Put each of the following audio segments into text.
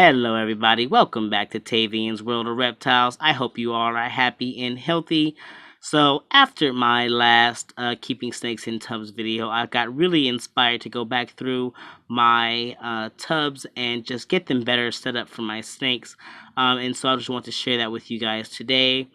Hello everybody, welcome back to Tavian's World of Reptiles. I hope you all are happy and healthy. So after my last Keeping Snakes in Tubs video, I got really inspired to go back through my tubs and just get them better set up for my snakes. And so I just want to share that with you guys today.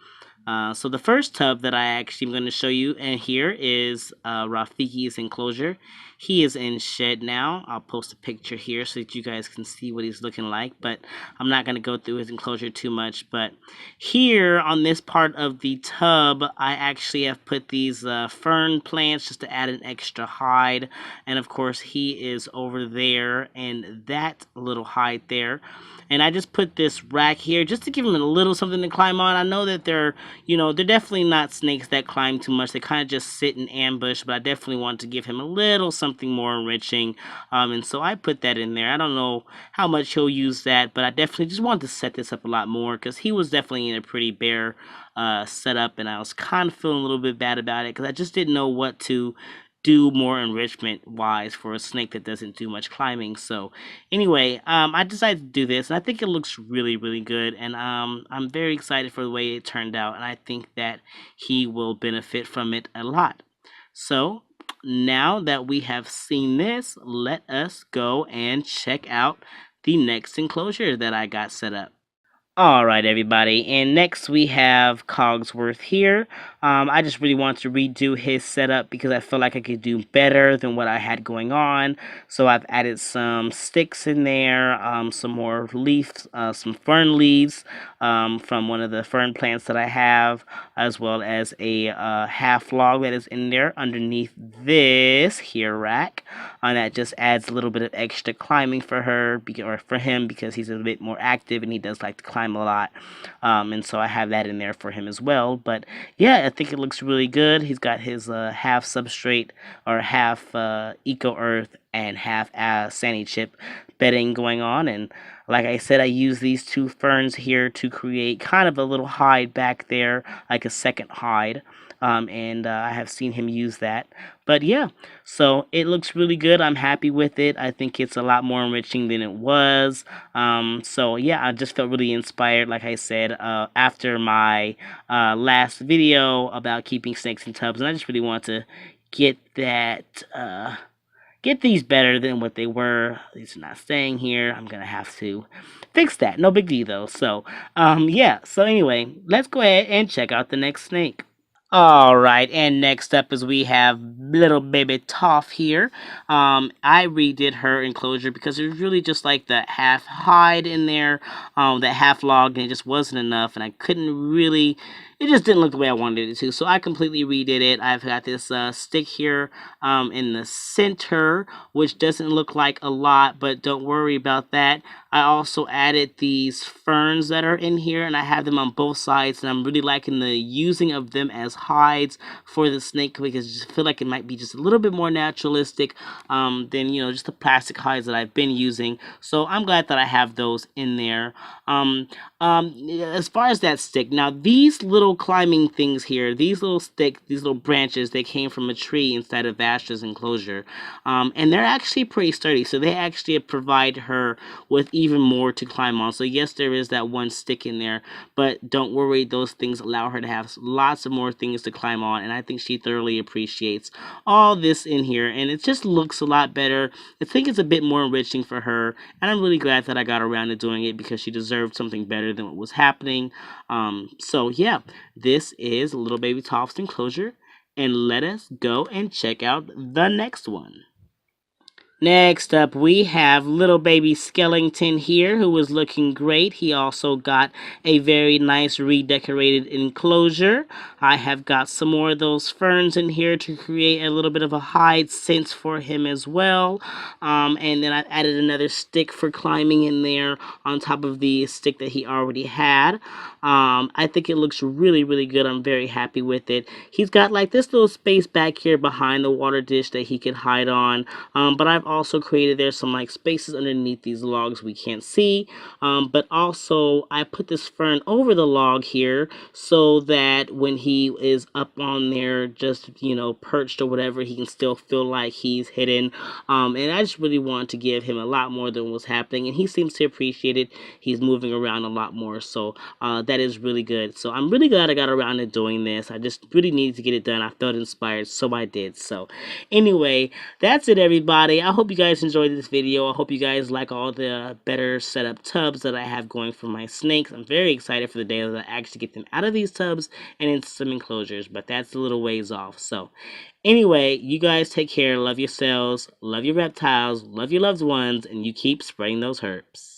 So the first tub that I actually am going to show you and here is Rafi's enclosure. He is in shed now. I'll post a picture here so that you guys can see what he's looking like, but I'm not going to go through his enclosure too much. But here on this part of the tub, I actually have put these fern plants just to add an extra hide. And of course he is over there in that little hide there. And I just put this rack here just to give him a little something to climb on. I know that they're definitely not snakes that climb too much. They kind of just sit in ambush, but I definitely want to give him a little something more enriching. And so I put that in there. I don't know how much he'll use that, but I definitely just wanted to set this up a lot more because he was definitely in a pretty bare setup, and I was kind of feeling a little bit bad about it because I just didn't know what to do more enrichment wise for a snake that doesn't do much climbing. So anyway, I decided to do this, and I think it looks really good, and I'm very excited for the way it turned out, and I think that he will benefit from it a lot. So now that we have seen this, let us go and check out the next enclosure that I got set up. Alright everybody, and next we have Cogsworth here. I just really want to redo his setup because I feel like I could do better than what I had going on. So I've added some sticks in there, some more leaves, some fern leaves from one of the fern plants that I have, as well as a half log that is in there underneath this here rack. And that just adds a little bit of extra climbing for her, or for him, because he's a bit more active and he does like to climb a lot. And so I have that in there for him as well. But yeah, I think it looks really good. He's got his half substrate, or half eco earth and half sandy chip bedding going on. And like I said, I use these two ferns here to create kind of a little hide back there, like a second hide. And I have seen him use that. But yeah, so it looks really good. I'm happy with it. I think it's a lot more enriching than it was. So yeah, I just felt really inspired, like I said, after my last video about keeping snakes in tubs, and I just really want to get that, get these better than what they were. These are not staying here. I'm gonna have to fix that. No big deal though. So yeah, so anyway, let's go ahead and check out the next snake. Alright, and next up is we have little baby Tuff here. I redid her enclosure because it was really just like the half hide in there, that half log, and it just wasn't enough, and I couldn't really, it just didn't look the way I wanted it to, so I completely redid it. I've got this stick here in the center, which doesn't look like a lot, but don't worry about that. I also added these ferns that are in here, and I have them on both sides, and I'm really liking the using of them as hides for the snake because I just feel like it might be just a little bit more naturalistic than, just the plastic hides that I've been using. So I'm glad that I have those in there. As far as that stick, now these little climbing things here, these little branches, they came from a tree inside of Vastra's enclosure, and they're actually pretty sturdy, so they actually provide her with even more to climb on. So yes, there is that one stick in there, but don't worry, those things allow her to have lots of more things to climb on, and I think she thoroughly appreciates all this in here, and it just looks a lot better. I think it's a bit more enriching for her, and I'm really glad that I got around to doing it because she deserved something better than what was happening. So yeah, this is little baby Tuff's enclosure, and let us go and check out the next one. Next up, we have little baby Skellington here, who is looking great. He also got a very nice redecorated enclosure. I have got some more of those ferns in here to create a little bit of a hide sense for him as well. And then I've added another stick for climbing in there on top of the stick that he already had. I think it looks really good. I'm very happy with it. He's got like this little space back here behind the water dish that he can hide on. But I've also created there's some like spaces underneath these logs we can't see, but also I put this fern over the log here so that when he is up on there, just perched or whatever, he can still feel like he's hidden. And I just really wanted to give him a lot more than was happening, and he seems to appreciate it. He's moving around a lot more, so that is really good. So I'm really glad I got around to doing this. I just really needed to get it done. I felt inspired, so I did. So anyway, that's it, everybody. I hope you guys enjoyed this video. I hope you guys like all the better setup tubs that I have going for my snakes. I'm very excited for the day that I actually get them out of these tubs and into some enclosures, but that's a little ways off. So anyway, you guys take care. Love yourselves, love your reptiles, love your loved ones, and you keep spreading those herbs.